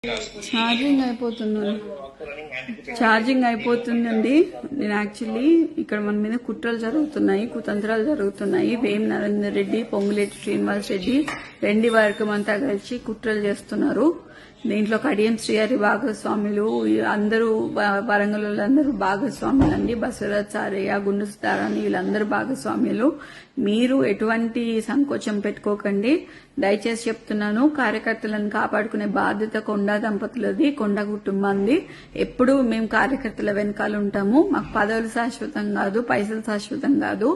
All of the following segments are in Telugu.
ఛార్జింగ్ అయిపోతుందండి. నేను యాక్చువల్లీ ఇక్కడ మన మీద కుట్రలు జరుగుతున్నాయి, కుతంత్రాలు జరుగుతున్నాయి. వేం నరేందర్ రెడ్డి, పొంగులేటి శ్రీనివాస్ రెడ్డి, రెండి వర్గం అంతా కలిసి కుట్రలు చేస్తున్నారు. దీంట్లో కడియం శ్రీహరి భాగస్వాములు, అందరూ వరంగల్ వాళ్ళందరూ భాగస్వాములు అండి. బసవరాజ్ సారయ్య, గుండు సుధారాణి వీళ్ళందరూ భాగస్వాములు. మీరు ఎటువంటి సంకోచం పెట్టుకోకండి. దయచేసి చెప్తున్నాను, కార్యకర్తలను కాపాడుకునే బాధ్యత కొండా దంపతులది, కొండా కుటుంబాన్ని. ఎప్పుడు మేము కార్యకర్తల వెనకాల ఉంటాము. మాకు పదవులు శాశ్వతం కాదు, పైసలు శాశ్వతం కాదు.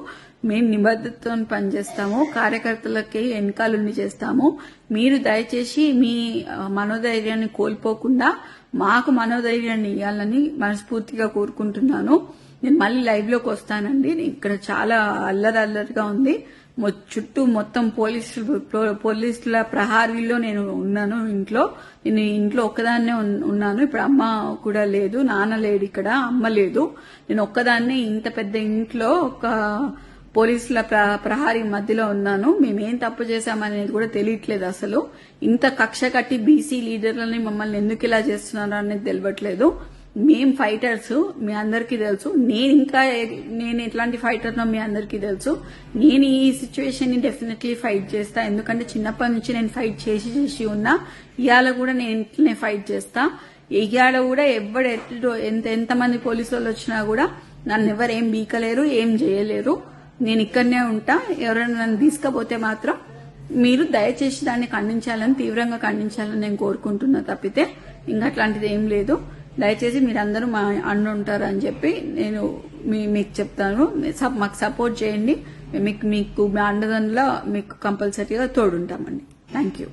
మేము నిబద్ధతతో పనిచేస్తాము, కార్యకర్తలకి వెనకాలని చేస్తాము. మీరు దయచేసి మీ మనోధైర్యాన్ని కోల్పోకుండా మాకు మనోధైర్యాన్ని ఇవ్వాలని మనస్ఫూర్తిగా కోరుకుంటున్నాను. నేను మళ్ళీ లైవ్ లోకి వస్తానండి. ఇక్కడ చాలా అల్లరిగా ఉంది. చుట్టూ మొత్తం పోలీసుల ప్రహారీలో నేను ఉన్నాను. నేను ఇంట్లో ఒక్కదాన్నే ఉన్నాను. ఇప్పుడు అమ్మ కూడా లేదు, నాన్న లేడు, ఇక్కడ అమ్మ లేదు. నేను ఒక్కదాన్నే ఇంత పెద్ద ఇంట్లో ఒక పోలీసుల ప్రహారీ మధ్యలో ఉన్నాను. మేమేం తప్పు చేశామనేది కూడా తెలియట్లేదు. అసలు ఇంత కక్ష కట్టి బీసీ లీడర్లని మమ్మల్ని ఎందుకు ఇలా చేస్తున్నారో అనేది తెలియట్లేదు. మేం ఫైటర్స్, మీ అందరికీ తెలుసు. నేను ఎట్లాంటి ఫైటర్నో మీ అందరికీ తెలుసు. నేను ఈ సిచ్యువేషన్ ని డెఫినెట్లీ ఫైట్ చేస్తా. ఎందుకంటే చిన్నప్పటి నుంచి నేను ఫైట్ చేసి ఉన్నా. ఇవాళ కూడా నేను ఇంట్లోనే ఫైట్ చేస్తా. ఇవాళ కూడా ఎంతమంది పోలీసు వాళ్ళు వచ్చినా కూడా నన్ను ఎవరు ఏం బీకలేరు, ఏం చేయలేరు. నేను ఇక్కడనే ఉంటా. ఎవరైనా నన్ను తీసుకపోతే మాత్రం మీరు దయచేసి దాన్ని ఖండించాలని, తీవ్రంగా ఖండించాలని నేను కోరుకుంటున్నా. తప్పితే ఇంకా అట్లాంటిది ఏం లేదు. దయచేసి మీరందరూ మా అండ ఉంటారు అని చెప్పి నేను మీకు చెప్తాను. మాకు సపోర్ట్ చేయండి. మీకు మీ అండదండలో మీకు కంపల్సరీగా తోడుంటామండి. Thank you.